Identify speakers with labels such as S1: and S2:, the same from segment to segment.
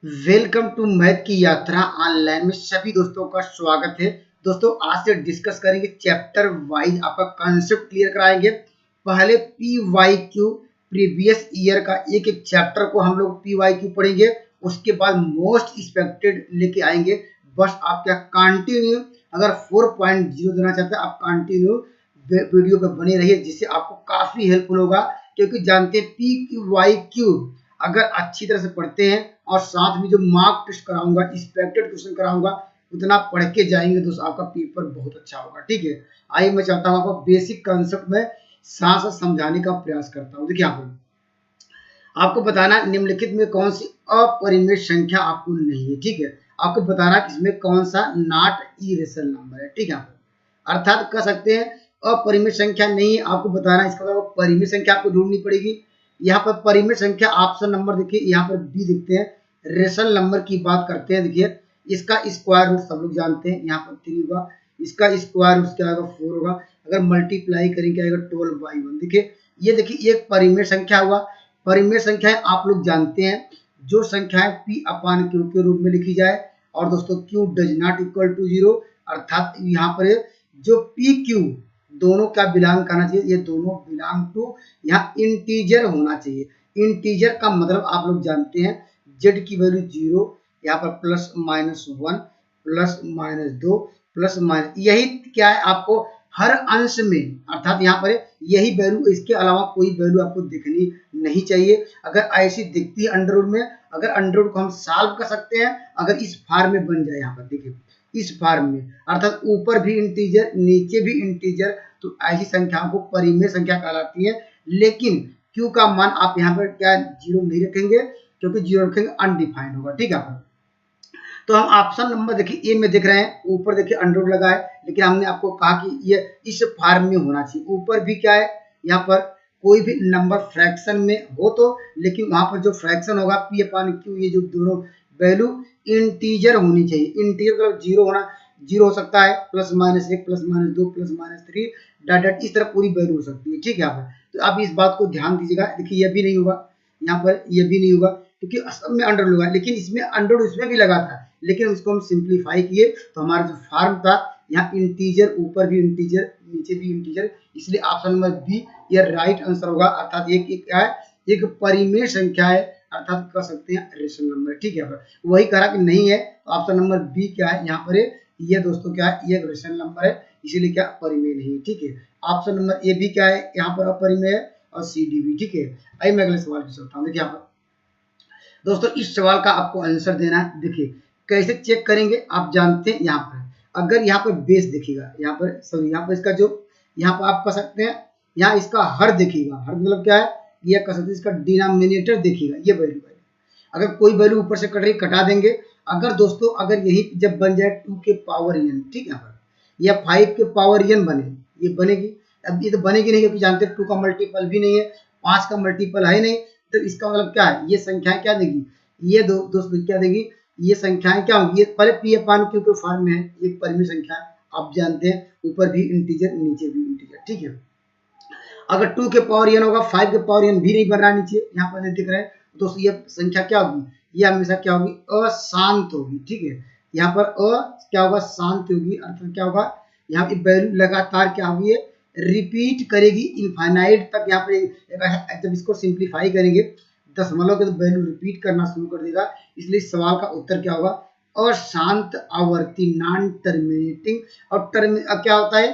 S1: Welcome to math की यात्रा online में सभी दोस्तों का स्वागत है। दोस्तों आज से डिस्कस करेंगे चैप्टर वाइज, आपका कॉन्सेप्ट क्लियर कराएंगे। पहले P Y Q previous year का एक एक चैप्टर को हम लोग पी वाई क्यू पढ़ेंगे, उसके बाद मोस्ट एक्सपेक्टेड लेके आएंगे। बस आप क्या कंटिन्यू, अगर 4.0 देना चाहते हैं आप कंटिन्यू वीडियो पे बने रहिए, जिससे आपको काफी हेल्पफुल होगा। क्योंकि जानते हैं पी क्यू वाई क्यू अगर अच्छी तरह से पढ़ते हैं और साथ में जो मार्क टेस्ट कराऊंगा, एक्सपेक्टेड क्वेश्चन कराऊंगा, उतना पढ़ के जाएंगे दोस्तों, आपका पेपर बहुत अच्छा होगा। ठीक है, आइए मैं चाहता हूँ आपको बेसिक कॉन्सेप्ट में साथ साथ समझाने का प्रयास करता हूँ। देखिए यहाँ पर आपको बताना निम्नलिखित में कौन सी अपरिमेय संख्या आपको नहीं है। ठीक है, आपको बताना इसमें कौन सा नॉट इरेशनल नंबर है। ठीक है, अर्थात कह सकते हैं अपरिमेय संख्या नहीं है, आपको बताना इसका मतलब परिमेय संख्या आपको ढूंढनी पड़ेगी। यहाँ पर परिमेय संख्या ऑप्शन नंबर देखिए, यहाँ पर बी देखते हैं। रेशनल नंबर की बात करते हैं, देखिए इसका स्क्वायर रूट सब लोग जानते हैं, यहाँ पर 3 होगा, इसका स्क्वायर रूट क्या होगा 4 होगा। अगर मल्टीप्लाई करेंगे आएगा 12/1। देखिए ये देखिए एक परिमेय संख्या हुआ। परिमेय संख्याएं आप लोग जानते हैं, जो संख्याएं p अपान q के रूप में लिखी जाए और दोस्तों q does not equal to 0, अर्थात यहाँ पर जो p q दोनों का बिलोंग करना चाहिए, ये दोनों बिलोंग टू यहाँ इंटीजर होना चाहिए। इंटीजर का मतलब आप लोग जानते हैं z की वैल्यू 0, यहाँ पर plus minus 1 plus minus 2 plus minus, यही क्या है आपको हर अंश में, अर्थात यहाँ पर यही वैल्यू, इसके अलावा कोई वैल्यू आपको दिखनी नहीं चाहिए। अगर ऐसी दिखती है अंडर रूट में, अगर अंडर रूट को हम सॉल्व कर सकते हैं, अगर इस फॉर्म में बन जाए, यहाँ पर देखिए इस फॉर्म में, अर्थात ऊपर भी इंटीजर नीचे भी इंटीजर, तो ऐसी संख्याओं को परिमेय संख्या कहलाती है। लेकिन q का मान आप यहाँ पर क्या 0 नहीं रखेंगे, क्योंकि 0 रखेंगे अनडिफाइंड होगा। ठीक है, तो हम ऑप्शन नंबर देखिए ए में देख रहे हैं, ऊपर देखिए अंडर रूट लगा है, लेकिन हमने आपको कहा कि ये इस फॉर्म में होना चाहिए। ऊपर भी क्या है, यहाँ पर कोई भी नंबर फ्रैक्शन में हो तो, लेकिन वहां पर जो फ्रैक्शन होगा पी अपान क्यू, ये जो दोनों वैल्यू इंटीजर होनी चाहिए। इंटीजर मतलब 0 होना, 0 हो सकता है, plus minus 1 plus minus 2 plus minus 3 dot dot, इस तरह पूरी वैल्यू हो सकती है। ठीक है, यहाँ पर तो आप इस बात को ध्यान दीजिएगा। देखिए ये भी नहीं होगा, यहाँ पर ये भी नहीं होगा, क्योंकि सब में अंडर लगा, लेकिन इसमें अंडर इसमें भी लगा था, लेकिन उसको हम सिंप्लीफाई किए तो हमारा जो फॉर्म था यहाँ इंटीजर, ऊपर भी इंटीजर नीचे भी इंटीजर, इसलिए ऑप्शन नंबर बी ये राइट आंसर होगा। अर्थात एक क्या है, एक परिमेय संख्या है, अर्थात कह सकते हैं रेशनल नंबर। ठीक है, वही करा कि नहीं है, तो ऑप्शन नंबर बी क्या है यहाँ पर, ये दोस्तों क्या है, ये रेशनल नंबर है, इसीलिए क्या परिमेय नहीं है। ठीक है, ऑप्शन नंबर ए भी क्या है, यहाँ पर अपरिमेय है, और सी डी भी। ठीक है, आइए मैं अगले सवाल पे चलता हूँ। देखिए यहाँ पर दोस्तों इस सवाल का आपको आंसर देना है। देखिए कैसे चेक करेंगे, आप जानते हैं यहाँ पर अगर यहाँ पर बेस दिखेगा, यहाँ पर सॉरी यहाँ पर इसका जो, यहाँ पर आप कह सकते हैं यहाँ इसका हर दिखेगा, हर मतलब क्या है, ये कह सकते हैं इसका डिनोमिनेटर दिखेगा, ये वैल्यू है। अगर कोई वैल्यू ऊपर से कट रही कटा देंगे। अगर दोस्तों अगर यही जब बन जाए 2 के पावर n, ठीक है, यहाँ पर या 5 के पावर n बने, ये बनेगी। अब ये तो बनेगी नहीं, क्योंकि जानते हैं 2 का मल्टीपल भी नहीं है, 5 का मल्टीपल है नहीं, तो इसका मतलब क्या है, ये संख्याएं क्या देगी, ये दोस्तों क्या देगी, ये संख्याएं क्या होंगी, ये पहले पी अपान क्यू के फॉर्म में है, एक परिमेय संख्या आप जानते हैं, ऊपर भी इंटीजर नीचे भी इंटीजर। ठीक है, अगर 2 के पावर n होगा, 5 के पावर n भी नहीं बन रहा नीचे, यहाँ पर दिख रहा है दोस्तों, ये संख्या क्या होगी, ये हमेशा क्या होगी, अशांत होगी। ठीक है, यहाँ पर क्या होगा, शांत होगी, अर्थात क्या होगा, यहाँ की वैल्यू लगातार क्या होगी, रिपीट करेगी इनफाइनाइट तक। यहाँ पर जब इसको सिंप्लीफाई करेंगे दशमलव के, तो वैल्यू रिपीट करना शुरू कर देगा। इसलिए इस सवाल का उत्तर क्या होगा, अशांत आवर्ती, नॉन टर्मिनेटिंग। और क्या होता है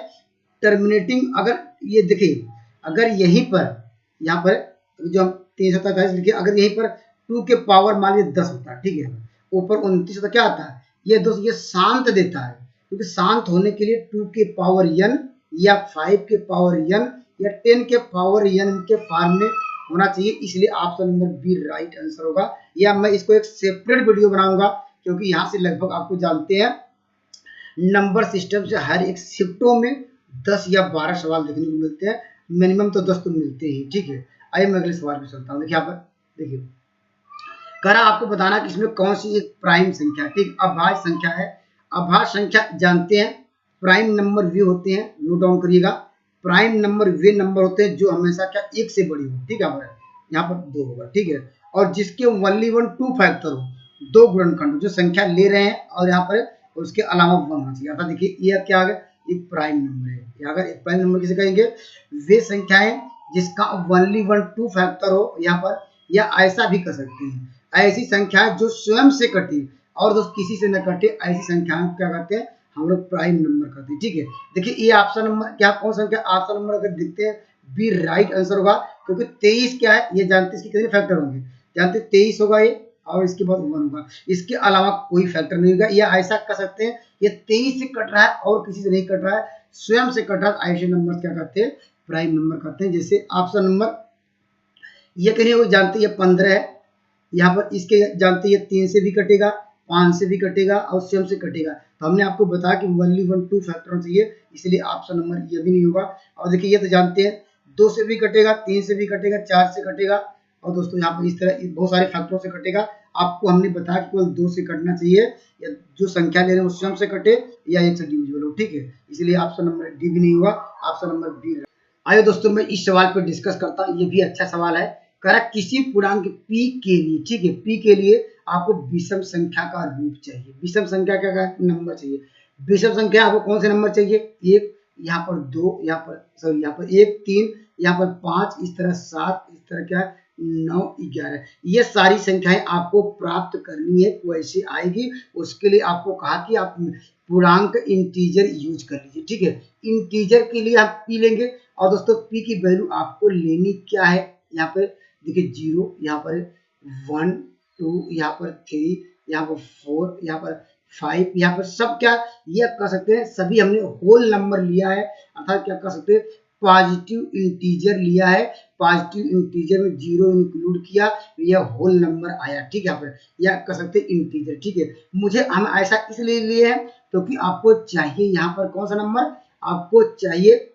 S1: टर्मिनेटिंग, अगर ये देखिए अगर यहीं पर, यहाँ पर जो हम 327 लिखे, अगर यहीं पर 2 के पावर मान लीजिए 10 होता है, ठीक है, ऊपर 29 होता, क्या आता है ये दोस्त, ये शांत देता है, क्योंकि शांत होने के लिए 2 के पावर n या 5 के पावर n या 10 के पावर n के फॉर्म में होना चाहिए। इसलिए option number B right answer होगा। या मैं इसको एक सेपरेट वीडियो बनाऊंगा, क्योंकि यहाँ से लगभग आपको जानते हैं नंबर सिस्टम से हर एक शिफ्टों में 10 या 12 सवाल देखने को मिलते हैं, मिनिमम तो 10 तो मिलते ही। ठीक है, आइए मैं अगले सवाल पे चलता हूँ। देखिए यहाँ पर देखिए कह रहा आपको बताना कि इसमें कौन सी एक प्राइम संख्या, ठीक, अभाज्य संख्या है। अभाज्य संख्या जानते हैं प्राइम नंबर वे होते हैं, नोट डाउन करिएगा, प्राइम नंबर वे नंबर होते हैं जो हमेशा क्या 1 से बड़ी हो। ठीक है, यहाँ पर 2 होगा। ठीक है, और जिसके ओनली 1 2 फैक्टर हो, दो गुणनखंड जो संख्या ले रहे हैं और यहाँ पर उसके अलावा 1 होना चाहिए। अर्थात देखिए ये क्या आ गया, एक प्राइम नंबर है। यहाँ अगर एक प्राइम नंबर किसे कहेंगे, वे संख्याएं जिसका ओनली 1 2 फैक्टर हो यहाँ पर, या ऐसा भी कर सकते हैं, ऐसी संख्याएं जो स्वयं से कटे और दोस्त किसी से न कटे, ऐसी संख्याएं क्या कहते हैं हम लोग प्राइम नंबर कहते हैं। ठीक है, देखिए ये ऑप्शन नंबर क्या कौन सा संख्या, ऑप्शन नंबर अगर दिखते हैं बी राइट आंसर होगा, क्योंकि 23 क्या है ये जानते हैं इसके कितने फैक्टर होंगे, जानते हैं 23 होगा ये और इसके बाद 1 होगा, इसके अलावा कोई फैक्टर नहीं होगा। या ऐसा कर सकते हैं ये 23 से कट रहा है और किसी से नहीं कट रहा है, स्वयं से कट रहा है, ऐसे नंबर क्या कहते हैं प्राइम नंबर कहते हैं। जैसे ऑप्शन नंबर ये कहीं वो जानते हैं 15 है, यहाँ पर इसके जानते हैं 3 से भी कटेगा, 5 से भी कटेगा और स्वयं से कटेगा। तो हमने आपको बताया कि ओनली 1 2 फैक्टर चाहिए, इसलिए ऑप्शन नंबर ये भी नहीं होगा। और देखिए ये तो जानते हैं 2 से भी कटेगा, 3 से भी कटेगा, 4 से कटेगा और दोस्तों यहाँ पर इस तरह बहुत सारे फैक्टरों से कटेगा। आपको हमने बताया कि केवल 2 से कटना चाहिए, या जो संख्या ले रहे हैं वो स्वयं से कटे या 1 से डिविजिबल हो। ठीक है, इसलिए ऑप्शन नंबर डी भी नहीं हुआ, ऑप्शन नंबर बी। आइए दोस्तों मैं इस सवाल पर डिस्कस करता हूँ, ये भी अच्छा सवाल है। कह किसी पूर्णांक p के लिए, ठीक है, p के लिए आपको विषम संख्या का रूप चाहिए। विषम संख्या का नंबर चाहिए। विषम संख्या आपको कौन से नंबर चाहिए, 1, यहाँ पर 2, यहाँ पर सॉरी यहाँ पर 1 3, यहाँ पर 5, इस तरह 7, इस तरह क्या 9 11, ये सारी संख्याएं आपको प्राप्त करनी है। वैसे आएगी उसके लिए आपको कहा कि आप पूर्णांक इंटीजर यूज कर लीजिए। ठीक है, इंटीजर के लिए आप p लेंगे और दोस्तों p की वैल्यू आपको लेनी क्या है, यहाँ पर देखिए 0, यहाँ पर 1 2, यहाँ पर 3, यहाँ पर 4, यहाँ पर 5, यहाँ पर सब क्या ये कर सकते हैं, सभी हमने होल नंबर लिया है। अर्थात क्या कर सकते हैं, पॉजिटिव इंटीजर लिया है, पॉजिटिव इंटीजर में 0 इंक्लूड किया, यह होल नंबर आया। ठीक है, यहाँ पर या कर सकते हैं इंटीजर। ठीक है, मुझे हम ऐसा इसलिए लिए हैं क्योंकि आपको चाहिए यहाँ पर कौन सा नंबर, आपको चाहिए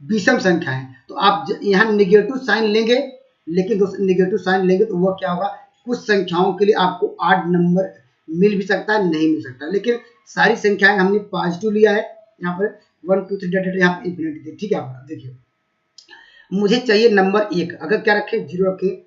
S1: विषम संख्या है। तो आप यहाँ नेगेटिव साइन लेंगे, लेकिन दोस्तों नेगेटिव साइन लेंगे तो वह क्या होगा, कुछ संख्याओं के लिए आपको 8 नंबर मिल भी सकता है, नहीं मिल सकता, लेकिन सारी संख्याएं हमने पॉजिटिव लिया है। यहाँ पर 1 2 3 डाटा यहाँ पर इंफिनिटी। ठीक है, आप देखिए मुझे चाहिए नंबर 1, अगर क्या रखें 0 रखें,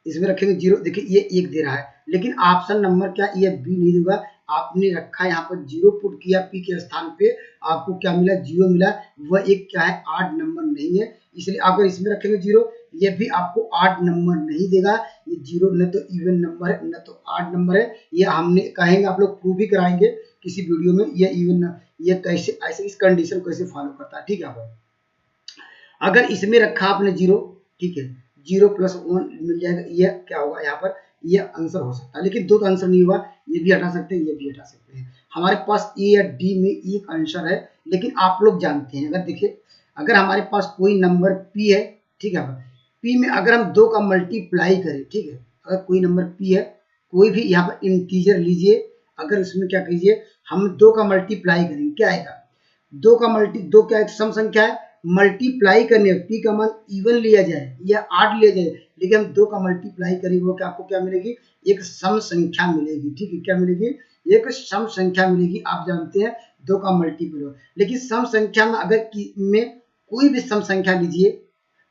S1: इसमें रखेंगे 0, देखिए ये 1 दे रहा है, लेकिन ऑप्शन नंबर क्या ये बी नहीं देगा। आपने रखा यहाँ पर 0 पुट किया p के स्थान पे, आपको क्या मिला 0 मिला, वह एक क्या है 8 नंबर नहीं है, इसलिए अगर इसमें रखेंगे 0 ये भी आपको 8 नंबर नहीं देगा। ये 0 न तो इवन नंबर है न तो 8 नंबर है, ये हमने कहेंगे आप लोग प्रूव भी कराएंगे किसी वीडियो में, ये इवन ये कैसे ऐसे इस कंडीशन कैसे फॉलो करता है। ठीक है, आप अगर इसमें रखा आपने 0, ठीक है 0 + 1 मिल जाएगा, ये क्या होगा यहाँ पर ये आंसर हो सकता है, लेकिन 2 आंसर नहीं हुआ, ये भी हटा सकते हैं, ये भी हटा सकते हैं। हमारे पास ए या डी में एक आंसर है, लेकिन आप लोग जानते हैं, अगर देखिए अगर हमारे पास कोई नंबर p है, ठीक है, p में अगर हम 2 का मल्टीप्लाई करें, ठीक है, अगर कोई नंबर p है, कोई भी यहाँ पर इंटीजर लीजिए, अगर इसमें क्या कीजिए हम 2 का मल्टीप्लाई करेंगे, क्या आएगा 2 क्या एक सम संख्या है, मल्टीप्लाई करने p का मान इवन लिया जाए या 8 लिया जाए, लेकिन हम 2 का मल्टीप्लाई करेंगे वो क्या आपको क्या मिलेगी, एक सम संख्या मिलेगी। ठीक है, क्या मिलेगी, एक सम संख्या मिलेगी। आप जानते हैं 2 का मल्टीपल हो, लेकिन सम संख्या में अगर में कोई भी सम संख्या लीजिए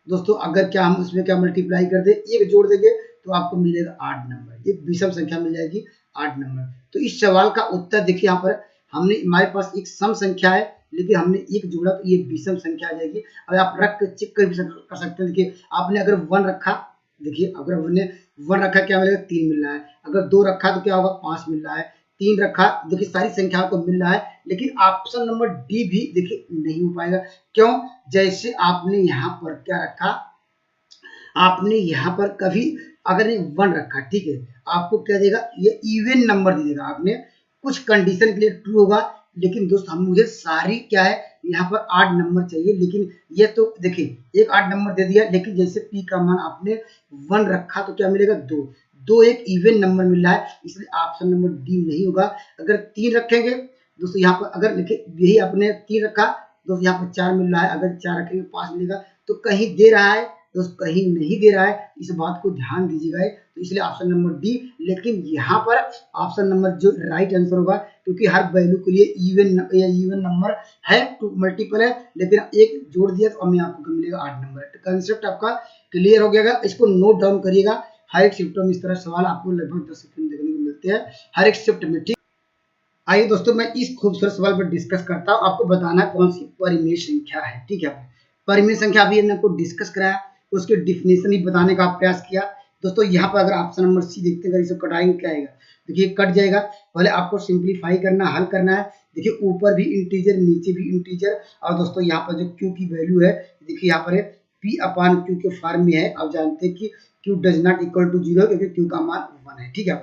S1: दोस्तों, अगर क्या हम उसमें क्या मल्टीप्लाई कर दे, एक जोड़ देंगे तो आपको मिलेगा 8 नंबर, एक विषम संख्या मिल जाएगी 8 नंबर। तो इस सवाल का उत्तर देखिए, यहाँ पर हमने हमारे पास एक सम संख्या है, लेकिन हमने एक जोड़ा तो ये विषम संख्या आ जाएगी। अब आप रख कर चेक कर भी कर सकते हैं। देखिए आपने अगर 1 रखा, देखिए अगर हमने 1 रखा क्या मिलेगा 3 मिल रहा है, अगर 2 रखा तो क्या होगा 5 मिल रहा है, 3 रखा, देखिए सारी संख्याओं को मिल रहा है, लेकिन ऑप्शन नंबर डी भी देखिए नहीं हो पाएगा। क्यों, जैसे आपने यहाँ पर क्या रखा, आपने यहाँ पर कभी अगर 1 रखा, ठीक है, आपको क्या देगा, ये इवन नंबर दे देगा। आपने कुछ कंडीशन के लिए ट्रू होगा, लेकिन दोस्त हम मुझे सारी क्या है यहाँ पर 8 नंबर चाहिए, लेकिन ये तो देखिए एक 8 नंबर दे दिया, लेकिन जैसे p का मान आपने 1 रखा तो क्या मिलेगा 2 एक इवन नंबर मिल रहा है, इसलिए ऑप्शन नंबर डी नहीं होगा। अगर 3 रखेंगे दोस्तों, यहाँ पर अगर देखिए यही आपने 3 रखा दोस्तों, यहाँ पर 4 मिल रहा है, अगर 4 रखेंगे 5 मिलेगा, तो कहीं दे रहा है दोस्त कहीं नहीं दे रहा है, इस बात को ध्यान दीजिएगा। तो इसलिए ऑप्शन नंबर डी, लेकिन यहाँ पर ऑप्शन नंबर जो राइट आंसर होगा, क्योंकि हर वैल्यू के लिए इवन नंबर है, टू मल्टीपल है, लेकिन एक जोड़ दिया तो हमें आपको मिलेगा 8 नंबर। तो कंसेप्ट आपका क्लियर हो गया, इसको नोट डाउन करिएगा। हर एक शिफ्ट में इस तरह सवाल आपको लगभग 10 सेकंड देखने को मिलते हैं हर एक शिफ्ट में। ठीक, आइए दोस्तों मैं इस खूबसूरत सवाल पर डिस्कस करता हूँ। आपको बताना है कौन सी परिमेय संख्या है। ठीक है, परिमेय संख्या अभी हमने आपको डिस्कस कराया, उसके डिफिनेशन भी बताने का प्रयास किया। दोस्तों यहाँ पर अगर ऑप्शन नंबर सी देखते हैं, अगर इसे कटाएंगे क्या आएगा, देखिए कट जाएगा। पहले आपको सिंप्लीफाई करना, हल करना है। देखिए ऊपर भी इंटीजर, नीचे भी इंटीजर, और दोस्तों यहाँ पर जो क्यू की वैल्यू है, देखिए यहाँ पर पी अपान क्यू के फॉर्म में है। आप जानते हैं कि Q does not equal to 0 क्योंकि क्यू का मान 1 है। ठीक है,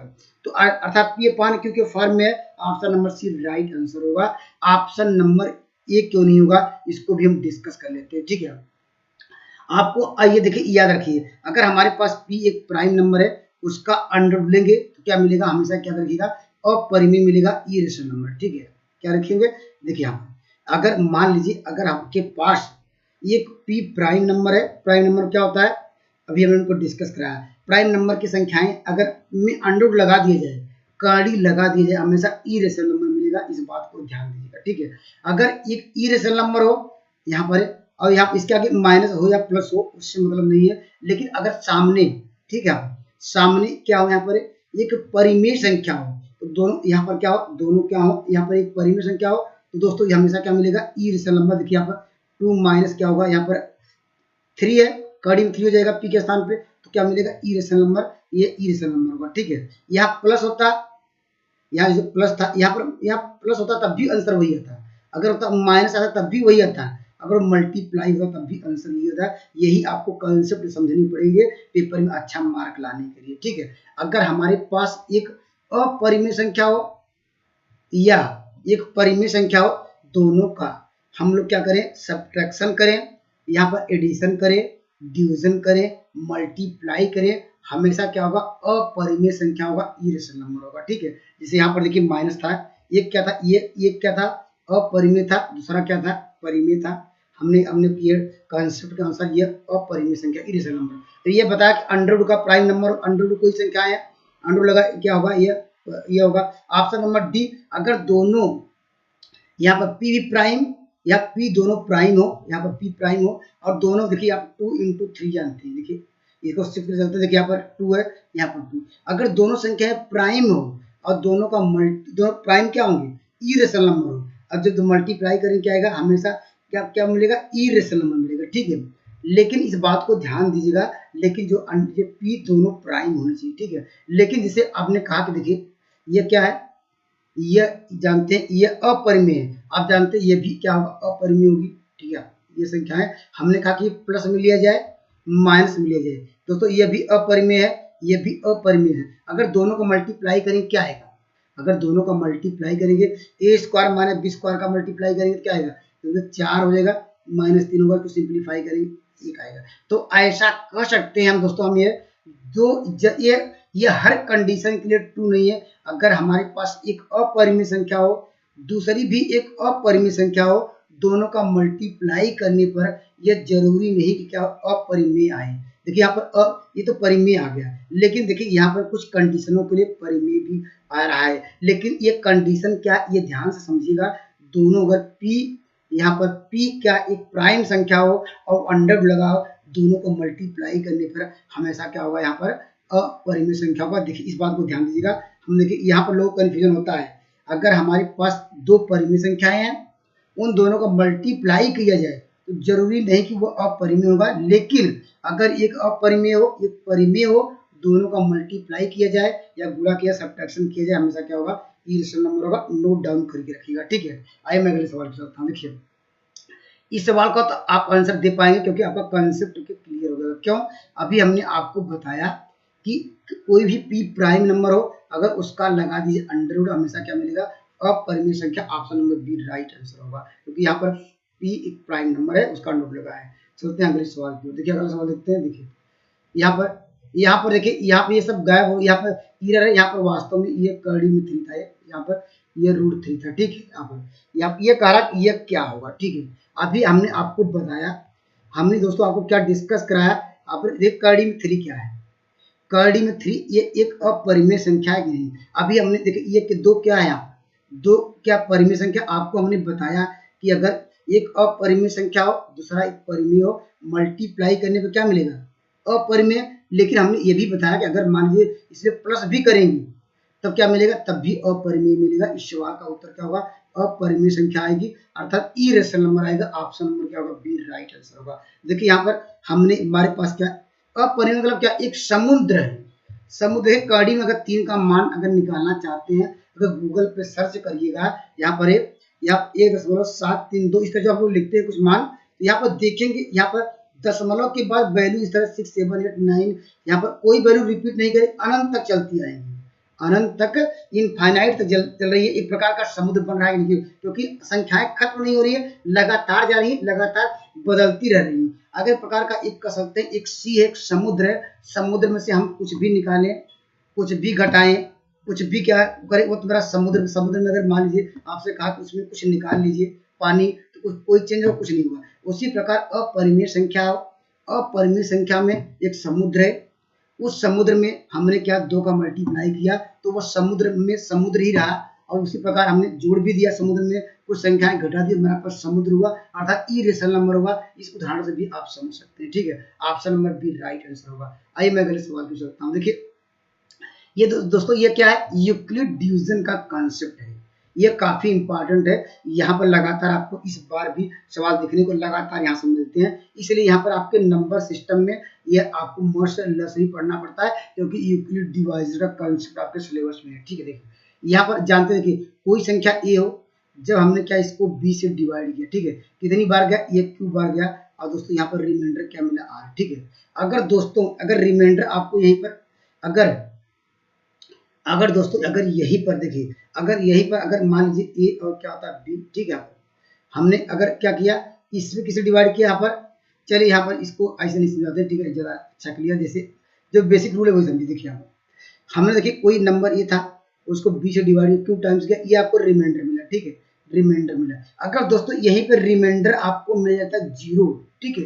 S1: तो अर्थात पी अपान क्यू के फॉर्म में है। Option number C right answer होगा। ऑप्शन नंबर ए क्यों नहीं होगा, इसको भी हम डिस्कस कर लेते हैं। ठीक है, आपको आइए देखिए याद रखिए, अगर हमारे पास p एक प्राइम नंबर है, उसका अंडर लेंगे तो क्या मिलेगा, हमेशा क्या रखिएगा, अपरिमेय मिलेगा, इरेशनल नंबर। ठीक है, क्या रखेंगे, देखिए हम अगर मान लीजिए अगर आपके पास एक p प्राइम नंबर है, प्राइम नंबर क्या होता है, अभी हमने उनको डिस्कस कराया। प्राइम नंबर की संख्याएं अगर में अंडर लगा दिया जाए, कड़ी लगा दिया जाए, हमेशा इरेशनल नंबर मिलेगा। इस बात को ध्यान दीजिएगा। ठीक है, अगर एक इरेशनल नंबर हो यहाँ पर, और यहाँ इसके आगे माइनस हो या प्लस हो, उससे मतलब नहीं है, लेकिन अगर सामने, ठीक है, सामने क्या हो, यहाँ पर एक परिमेय संख्या हो, तो दोनों यहाँ पर क्या हो, दोनों क्या हो, यहाँ पर एक परिमेय संख्या हो, तो दोस्तों ये हमेशा क्या मिलेगा, इरेशनल नंबर। देखिए यहाँ पर 2 माइनस क्या होगा, यहाँ पर 3 है, कड़ी में 3 हो जाएगा पी के स्थान पे, तो क्या मिलेगा, इरेशनल नंबर, ये इरेशनल नंबर होगा। ठीक है, यहाँ प्लस होता, यहाँ जो प्लस था, यहाँ प्लस होता तब भी आंसर वही आता, अगर होता माइनस आता तब भी वही आता, अगर मल्टीप्लाई होता तब भी आंसर यही होता। यही आपको कंसेप्ट समझनी पड़ेंगे पेपर में अच्छा मार्क लाने के लिए। ठीक है, अगर हमारे पास एक अपरिमेय संख्या हो या एक परिमेय संख्या हो, दोनों का हम लोग क्या करें, सब्ट्रैक्शन करें, यहाँ पर एडिशन करें, डिवीजन करें, मल्टीप्लाई करें, हमेशा क्या होगा, अपरिमेय संख्या होगा, इरेशनल नंबर होगा। ठीक है, जैसे यहाँ पर देखिए माइनस था, एक क्या था, ये क्या था, अपरिमेय था, दूसरा क्या था, परिमेय था। हमने ये कॉन्सेप्ट के अनुसार ये अपरिमेय संख्या, इरेशनल नंबर। तो ये बताया कि अंडर रूट का प्राइम नंबर, अंडर रूट कोई संख्या है, अंडर लगा क्या होगा, ये होगा। ऑप्शन नंबर डी, अगर दोनों यहाँ पर पी प्राइम या पी दोनों प्राइम हो, यहाँ पर पी प्राइम हो और दोनों, देखिए आप 2 into 3 जानते हैं, देखिए इसको शिफ्ट कर सकते हैं। देखिए यहाँ पर 2 है, यहाँ पर 2, अगर दोनों संख्या प्राइम हो और दोनों का दोनों प्राइम क्या होंगे, इरेशनल नंबर हो, अब जब मल्टीप्लाई करेंगे क्या आएगा, हमेशा क्या क्या मिलेगा, इरेशनल नंबर मिलेगा। ठीक है, लेकिन इस बात को ध्यान दीजिएगा, लेकिन जो पी दोनों प्राइम होने चाहिए। ठीक है, लेकिन जिसे आपने कहा कि देखिए ये क्या है, ये जानते हैं ये अपरिमेय है, आप जानते हैं ये भी क्या होगा, अपरिमेय होगी। ठीक है, ये संख्या है, हमने कहा कि प्लस में लिया जाए, माइनस में लिया जाए। दोस्तों ये भी अपरिमेय है, ये भी अपरिमेय है। अगर दोनों को मल्टीप्लाई करेंगे क्या आएगा, अगर दोनों का मल्टीप्लाई करेंगे, ए स्क्वायर माइनस बी स्क्वायर का मल्टीप्लाई करेंगे क्या आएगा, तो 4 हो जाएगा, माइनस 3 होगा, तो सिंप्लीफाई करेंगे 1 आएगा। तो ऐसा कर सकते हैं हम दोस्तों, हम ये हर कंडीशन के लिए ट्रू नहीं है। अगर हमारे पास एक अपरिमेय संख्या हो, दूसरी भी एक अपरिमेय संख्या हो, दोनों का मल्टीप्लाई करने पर यह जरूरी नहीं कि क्या अपरिमेय आए। देखिए यहाँ पर ये तो परिमेय आ गया, लेकिन देखिए यहाँ पर कुछ कंडीशनों के लिए परिमेय भी आ रहा है, लेकिन ये कंडीशन क्या, ये ध्यान से समझिएगा। दोनों अगर p, यहाँ पर p क्या एक प्राइम संख्या हो और अंडर लगा हो, दोनों को मल्टीप्लाई करने पर हमेशा क्या होगा, यहाँ पर अपरिमेय संख्या होगा। देखिए इस बात को ध्यान दीजिएगा। हम देखिए यहाँ पर लोग कंफ्यूजन होता है, अगर हमारे पास 2 परिमेय संख्याएं हैं, उन दोनों का मल्टीप्लाई किया जाए तो जरूरी नहीं कि वो अपरिमेय होगा, लेकिन अगर एक अपरिमेय हो एक परिमेय हो, दोनों का मल्टीप्लाई किया जाए या गुणा किया, सब्ट्रैक्शन किया जाए, हमेशा क्या होगा, इरेशनल नंबर होगा। नोट डाउन करके रखिएगा। ठीक है, आइए मैं अगले सवाल पे चलता हूँ। देखिए इस सवाल का तो आप आंसर दे पाएंगे क्योंकि आपका कंसेप्ट क्लियर हो गया। क्यों, अभी हमने आपको बताया कि कोई भी p प्राइम नंबर हो, अगर उसका लगा दीजिए अंडर रूट, हमेशा क्या मिलेगा, अपरिमेय संख्या। Option number B right answer होगा, क्योंकि यहाँ पर p एक प्राइम नंबर है, उसका अंडर रूट लगा है। चलते हैं अगले सवाल की ओर। देखिए अगला सवाल देखते हैं। देखिए यहाँ पर देखिए, यहाँ पे ये सब गायब हो, यहाँ पर इरर है, यहाँ पर वास्तव में ये कड़ी में 3 था, यहाँ पर ये रूट 3 था। ठीक है, यहाँ पर ये कह रहा ये क्या होगा। ठीक है, अभी हमने आपको बताया, हमने दोस्तों आपको क्या डिस्कस कराया, आप देख कड़ी में 3 क्या है, कड़ी में 3 ये एक अपरिमेय संख्या है कि नहीं। अभी हमने देखिए ये कि 2 क्या है, यहाँ 2 क्या परिमेय संख्या, आपको हमने बताया कि अगर एक अपरिमेय संख्या हो, दूसरा एक परिमेय हो, मल्टीप्लाई करने पर क्या मिलेगा, अपरिमेय, लेकिन हमने ये भी बताया कि अगर मान लीजिए इसमें प्लस भी करेंगे तब क्या मिलेगा, तब भी अपरिमेय मिलेगा। इस सवाल का उत्तर क्या होगा, अपरिमेय संख्या आएगी, अर्थात इरेशनल नंबर आएगा। ऑप्शन नंबर क्या होगा, बी राइट आंसर होगा। देखिए यहाँ पर हमने हमारे पास क्या, अपरिमेय मतलब क्या, एक समुद्र है, समुद्र के कड़ी में अगर 3 का मान अगर निकालना चाहते हैं, अगर गूगल पे सर्च करिएगा, यहाँ पर 1.732 इस तरह जो आप लोग लिखते हैं कुछ मान, तो यहाँ पर देखेंगे, यहाँ पर दशमलव के बाद वैल्यू इस तरह 6, 7, 8, 9, यहाँ पर कोई वैल्यू रिपीट नहीं करे, अनंत तक चलती आएंगी, अनंत तक, इनफाइनाइट तक चल रही है। एक प्रकार का समुद्र बन रहा है, क्योंकि संख्याएं खत्म नहीं हो रही है, लगातार जा रही है, लगातार बदलती रह रही है। अगर प्रकार का एक कह सकते हैं, एक सी है, एक समुद्र है, समुद्र में से हम कुछ भी निकालें, कुछ भी घटाएं, कुछ भी क्या करें, वो तुम्हारा समुद्र, समुद्र में अगर मान लीजिए आपसे कहा कि उसमें कुछ निकाल लीजिए पानी, तो कोई चेंज हो, कुछ नहीं हुआ। उसी प्रकार अपरिमेय संख्या, अपरिमेय संख्या में एक समुद्र है, उस समुद्र में हमने क्या 2 का मल्टीप्लाई किया तो वो समुद्र में समुद्र ही रहा, और उसी प्रकार हमने जोड़ भी दिया समुद्र में, कुछ संख्याएं घटा दी, हमारे पास समुद्र हुआ, अर्थात इरेशनल नंबर होगा। इस उदाहरण से भी आप समझ सकते हैं, ठीक है। Option number B right answer होगा। आइए मैं अगले सवाल पूछ सकता हूँ। देखिए ये दोस्तों ये क्या है, यूक्लिड डिवीजन का कॉन्सेप्ट है, ये काफी इंपॉर्टेंट है। यहाँ पर लगातार आपको इस बार भी सवाल देखने को लगातार यहाँ से मिलते हैं, इसलिए यहाँ पर आपके नंबर सिस्टम में ये आपको मस्ट लेस ही पढ़ना पड़ता है, क्योंकि यूक्लिड डिवीजन का कॉन्सेप्ट आपके सिलेबस में है, ठीक है। देखिए यहाँ पर जानते हैं कि कोई संख्या ए हो, जब हमने क्या इसको बी से डिवाइड किया, ठीक है, कितनी बार गया, एक क्यों बार गया, और दोस्तों यहाँ पर रिमाइंडर क्या मिला, आर, ठीक है। अगर दोस्तों अगर रिमाइंडर आपको यहीं पर अगर दोस्तों अगर यहीं पर देखिए, अगर यहीं पर अगर मान लीजिए ए और क्या होता है बी, ठीक है, हमने अगर क्या किया, इसमें किसे डिवाइड किया, यहाँ पर चलिए यहाँ पर इसको ऐसे नहीं समझाते हैं, ठीक है, जरा अच्छा क्लियर, जैसे जो बेसिक रूल है वही समझिए। देखिए यहाँ हमने देखिए कोई नंबर ये था, उसको बी से डिवाइड किया, 2 टाइम्स किया, ये आपको रिमाइंडर मिला, ठीक है, रिमाइंडर मिला। अगर दोस्तों यहीं पर रिमाइंडर आपको मिल जाता है 0, ठीक है,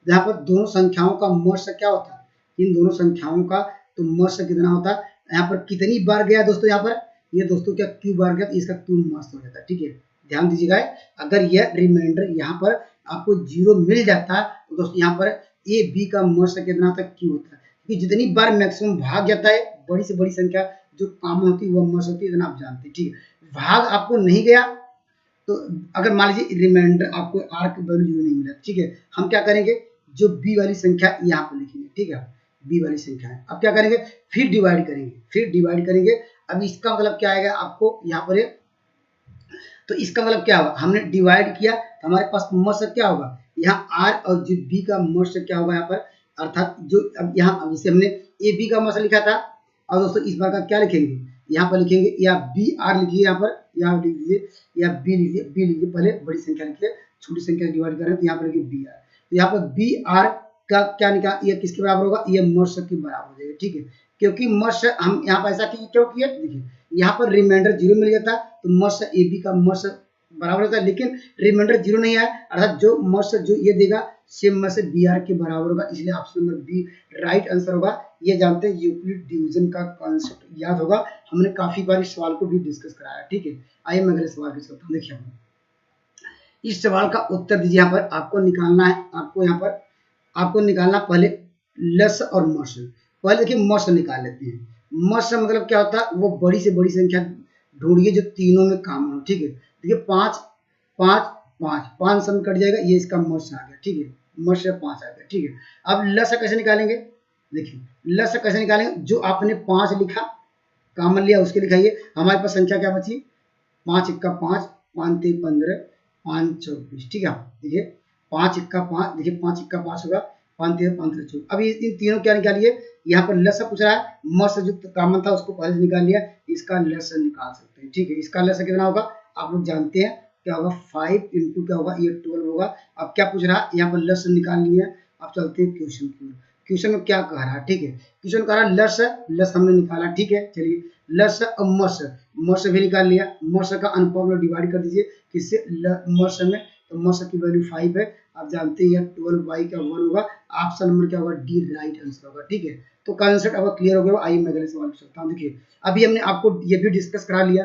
S1: जहाँ पर दोनों संख्याओं का मॉड क्या होता है, इन दोनों संख्याओं का तो मॉड कितना होता है, यहाँ पर कितनी बार गया दोस्तों, यहाँ पर ये दोस्तों क्या क्यू बार गया, तो इसका क्यू मस्त हो जाता है, ठीक है। ध्यान दीजिएगा, अगर यह रिमाइंडर यहाँ पर आपको 0 मिल जाता है तो दोस्तों यहाँ पर ए बी का मस्त कितना होता है, क्यू होता है, क्योंकि जितनी बार मैक्सिमम भाग जाता है, बड़ी से बड़ी संख्या जो कॉमन होती है वह मस्त होती है, इतना आप जानते हैं, ठीक है। भाग आपको नहीं गया तो अगर मान लीजिए रिमाइंडर आपको आर की वैल्यू 0 नहीं मिला, ठीक है, हम क्या करेंगे, जो बी वाली संख्या यहाँ पर लिखेंगे, ठीक है, बी वाली संख्या है, अब क्या करेंगे, फिर डिवाइड करेंगे, अब इसका मतलब क्या आएगा आपको यहाँ पर, तो इसका मतलब क्या होगा, हमने डिवाइड किया तो हमारे पास मस्त क्या होगा, यहाँ आर और जो बी का मस्त क्या होगा यहाँ पर, अर्थात जो अब यहाँ जैसे हमने ए बी का मस्त लिखा था, और दोस्तों इस बार का क्या लिखेंगे, यहाँ पर लिखेंगे, या बी आर लिखिए, यहाँ पर यहाँ लिख दीजिए, या बी लीजिए, पहले बड़ी संख्या लिखिए, छोटी संख्या डिवाइड करें तो यहाँ पर लिखिए बी आर, तो यहाँ पर बी आर का क्या निकाल, ये किसके बराबर होगा, ये मस्त के बराबर हो जाएगा, ठीक है, क्योंकि मस्त हम यहाँ पर ऐसा क्यों किया, देखिए यहाँ पर रिमाइंडर 0 मिल गया था तो मस्त ए बी का मस्त बराबर होता है, लेकिन रिमाइंडर 0 नहीं आया, अर्थात जो मस्त जो ये देगा सेम मस्त बी आर के बराबर होगा, इसलिए option number B right answer होगा। ये जानते हैं यूक्लिड डिवीजन का कॉन्सेप्ट याद होगा, हमने काफी बार इस सवाल को भी डिस्कस कराया, ठीक है। आइए मैं अगले सवाल की करता हूँ। देखिए इस सवाल का उत्तर दीजिए, यहाँ पर आपको निकालना है, आपको निकालना पहले लस और मस, पहले देखिए मस निकाल लेते हैं। मस मतलब क्या होता है, वो बड़ी से बड़ी संख्या ढूंढिए जो तीनों में कॉमन हो, ठीक है। देखिए 5 5 5 5 सम कट जाएगा, ये इसका मस आ गया, ठीक है, मस से 5 आ गया, ठीक है। अब लस कैसे निकालेंगे, देखिए लस कैसे निकालेंगे, जो आपने 5 लिखा कॉमन लिया उसके लिखाइए, हमारे पास संख्या क्या बची, 5 इक्का 5, 5 3 15, 5 24, ठीक है। देखिए 5 इक्का 5, देखिए 5 इक्का 5 होगा, 5 3 15 24। अब इन तीनों क्या निकालिए, यहाँ पर लस पूछ रहा है, मस जो कॉमन था उसको पहले निकाल लिया, इसका लस निकाल सकते हैं, ठीक है। इसका लस कितना होगा आप लोग जानते हैं, क्या होगा 5 इंटू क्या होगा, ये 12 होगा। अब क्या पूछ रहा है, यहाँ पर लस निकाल लिया, अब चलते हैं क्वेश्चन की ओर। क्वेश्चन में क्या कह रहा है, ठीक है, क्वेश्चन कह रहा है लस हमने निकाला, ठीक है। चलिए लस और मस भी निकाल लिया, मस का अनफॉर्मूला डिवाइड कर दीजिए किससे, मस में, तो मस की वैल्यू 5 है, आप जानते हैं 12 का 1 होगा, ऑप्शन नंबर क्या होगा, डी राइट आंसर होगा, ठीक है। तो कॉन्सेप्ट अब क्लियर हो गया। आइए मैं अगले सवाल पूछ सकता हूँ। देखिए अभी हमने आपको ये भी डिस्कस करा लिया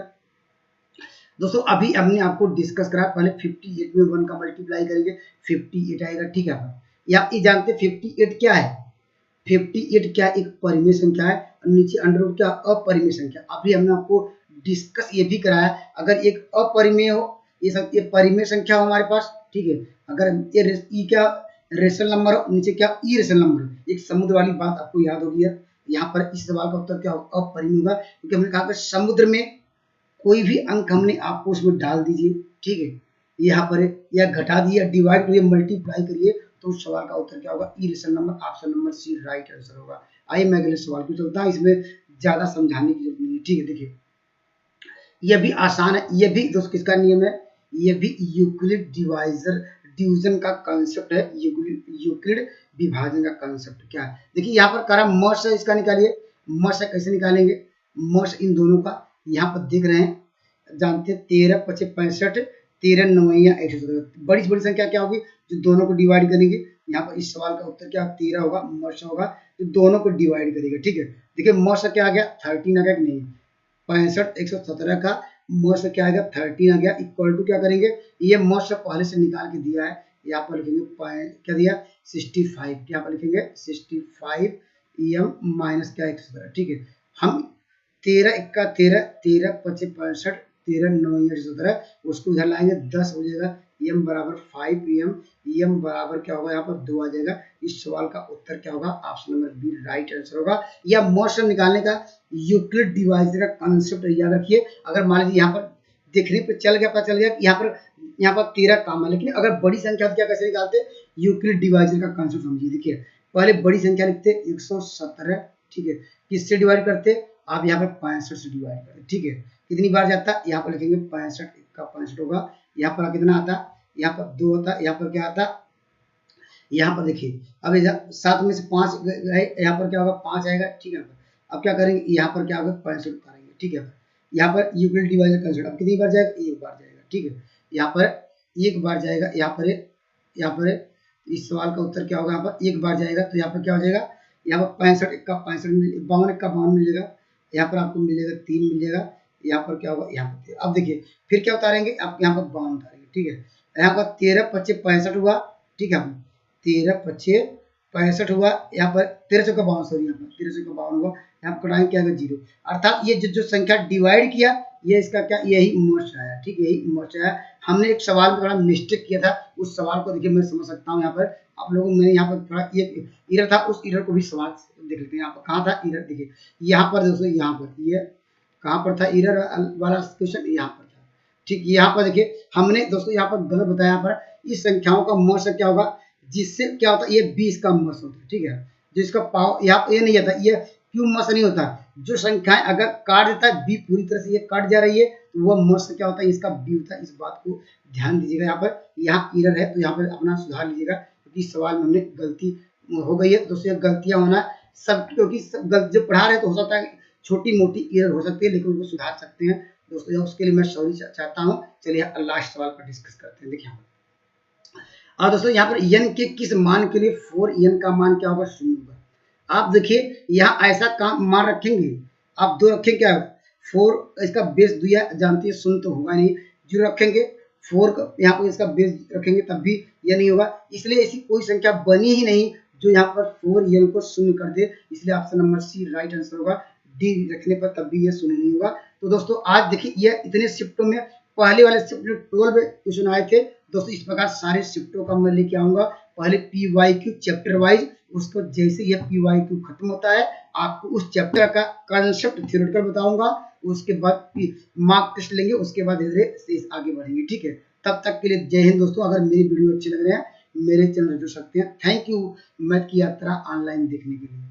S1: दोस्तों, अभी हमने आपको डिस्कस करा, पहले 58 में 1 का मल्टीप्लाई करेंगे 58 आएगा, ठीक है। या ये जानते 58 क्या है, 58 क्या एक परिमेय संख्या है, और नीचे अंडर रूट क्या अपरिमेय संख्या। अभी हमने आपको डिस्कस ये भी कराया, अगर एक अपरिमेय हो, ये परिमेय संख्या हो हमारे पास, ठीक है, अगर ये क्या रेशनल नंबर हो, नीचे क्या इरेशनल नंबर हो, एक समुद्र वाली बात आपको याद होगी है। यहाँ पर इस सवाल का उत्तर क्या होगा, अपरिमेय होगा, क्योंकि हमने कहा कि समुद्र में कोई भी अंक हमने आपको उसमें डाल दीजिए, ठीक है, यहाँ पर या घटा दिए या डिवाइड करिए मल्टीप्लाई करिए, तो उस सवाल का उत्तर क्या होगा, irrational number. Option number C right answer होगा। आइए मैं अगले सवाल पे चलता हूँ, इसमें ज्यादा समझाने की जरूरत नहीं है, ठीक है। देखिए ये भी आसान है, ये भी दोस्त किसका नियम है, ये भी यूक्लिड डिवीजन का कंसेप्ट है, यूक्लिड विभाजन का कंसेप्ट क्या है। देखिए यहाँ पर करा मस है, इसका निकालिए, मस कैसे निकालेंगे, मस इन दोनों का यहाँ पर देख रहे हैं, जानते हैं 13 25 65, 13 9 117, बड़ी से बड़ी संख्या क्या होगी, जो दोनों को डिवाइड करेंगे। यहाँ पर इस सवाल का उत्तर क्या 13 होगा, मस होगा जो दोनों को डिवाइड करेगा, ठीक है। देखिए मस क्या आ गया 13 आ गया कि नहीं, 65 117 का मस क्या आ गया 13 आ गया, इक्वल टू क्या करेंगे, ये मस पहले से निकाल के दिया है, यहाँ पर लिखेंगे क्या दिया 65, यहाँ पर लिखेंगे 65 एम माइनस क्या 117, ठीक है। हम 13 इक्का 13, 13 25 65, 13 9 117, उसको इधर लाएंगे 10 हो जाएगा, एम बराबर 5 एम, एम बराबर क्या होगा यहाँ पर 2 आ जाएगा। इस सवाल का उत्तर क्या होगा, option number B right answer होगा। या मोशन निकालने का यूक्लिड डिवाइजर का कंसेप्ट याद रखिए। अगर मान लीजिए यहाँ पर देखने पे चल गया, पता चल गया कि यहाँ पर 13 काम है, लेकिन अगर बड़ी संख्या क्या कैसे निकालते, यूक्लिड डिवाइजर का कंसेप्ट समझिए। देखिए पहले बड़ी संख्या लिखते 117, ठीक है, किससे डिवाइड करते, आप यहाँ पर 65 से डिवाइड करते, ठीक है। कितनी बार जाता है, यहाँ पर लिखेंगे 65 का 65 होगा, यहाँ पर कितना आता, यहाँ पर 2 आता, यहाँ पर क्या आता, यहाँ पर देखिए अब 7 में से 5 यहाँ पर क्या होगा 5 आएगा, ठीक है। अब क्या करेंगे, यहाँ पर क्या होगा 65 उतारेंगे, ठीक है। यहाँ पर यूक्लिड डिवाइजर कंसेप्ट अब कितनी बार जाएगा, एक बार जाएगा, ठीक है। यहाँ पर एक बार जाएगा, यहाँ पर इस सवाल का उत्तर क्या होगा, यहाँ पर एक बार जाएगा, तो यहाँ पर क्या हो जाएगा, यहाँ पर 65 का 65 52 का 52 मिलेगा, यहाँ पर आपको मिलेगा 3 मिलेगा, यहाँ पर क्या होगा, यहाँ पर अब देखिए फिर क्या उतारेंगे, आप यहाँ पर 52 उतारेंगे, ठीक है। यहाँ पर 13 25 65 हुआ, ठीक है, 13 25 65 हुआ, यहाँ पर 13 का 52, सॉरी यहाँ पर 13 का 52 हुआ, यहाँ पर कटाएंगे क्या होगा 0, अर्थात ये जो संख्या डिवाइड किया ये इसका क्या यही मोस्ट आया, ठीक है, यही मोस्ट आया। हमने एक सवाल में थोड़ा मिस्टेक किया था, उस सवाल को देखिए मैं समझ सकता हूँ, यहाँ पर आप लोगों ने यहाँ पर थोड़ा एक इरर था, उस इरर को भी सवाल देख लेते हैं। यहाँ पर कहाँ था इरर, देखिए यहाँ पर दोस्तों, यहाँ पर ये कहाँ पर था इरर वाला क्वेश्चन, यहाँ पर था, ठीक। यहाँ पर देखिए हमने दोस्तों यहाँ पर गलत बताया, यहाँ पर इस संख्याओं का मोस्ट क्या होगा, जिससे क्या होता है ये 20 का मस होता है, ठीक है, जिसका पावर यहाँ ये नहीं आता, ये क्यों मस नहीं होता, जो संख्याएं अगर काट देता है बी पूरी तरह से ये कट जा रही है, तो वह मस क्या होता है, इसका बी होता है। इस बात को ध्यान दीजिएगा, यहाँ पर यहाँ इरर है तो यहाँ पर अपना सुधार लीजिएगा, क्योंकि इस सवाल में हमने गलती हो गई है दोस्तों। गलतियां होना सब, क्योंकि जो पढ़ा रहे तो हो सकता है छोटी मोटी इरर हो सकती है, लेकिन उनको सुधार सकते हैं दोस्तों, उसके लिए मैं सॉरी चाहता हूँ। चलिए लास्ट सवाल पर डिस्कस करते हैं। देखिए और दोस्तों यहाँ पर n के किस मान के लिए 4n का मान क्या होगा, 0 होगा। आप देखिए यहाँ ऐसा काम मान रखेंगे, आप 2 रखेंगे क्या 4, इसका बेस दिया जानती है 0 तो होगा नहीं, 0 रखेंगे 4 यहाँ पर इसका बेस रखेंगे तब भी यह नहीं होगा, इसलिए ऐसी कोई संख्या बनी ही नहीं जो यहाँ पर 4n को 0 कर दे, इसलिए option number C right answer होगा। डी रखने पर तब भी यह 0 नहीं होगा। तो दोस्तों आज देखिए यह इतने शिफ्टों में, पहले वाले शिफ्ट में 12 क्वेश्चन आए थे दोस्तों, इस प्रकार सारे शिफ्टों का मैं लेके आऊंगा, पहले PYQ चैप्टर वाइज, उसको जैसे यह PYQ खत्म होता है आपको उस चैप्टर का कंसेप्ट थ्योरेटिकल बताऊंगा, उसके बाद मार्क टेस्ट लेंगे, उसके बाद धीरे धीरे आगे बढ़ेंगे, ठीक है। तब तक के लिए जय हिंद दोस्तों। अगर मेरी वीडियो अच्छी लग रही है मेरे चैनल जुड़ सकते हैं। थैंक यू मैथ की यात्रा ऑनलाइन देखने के लिए।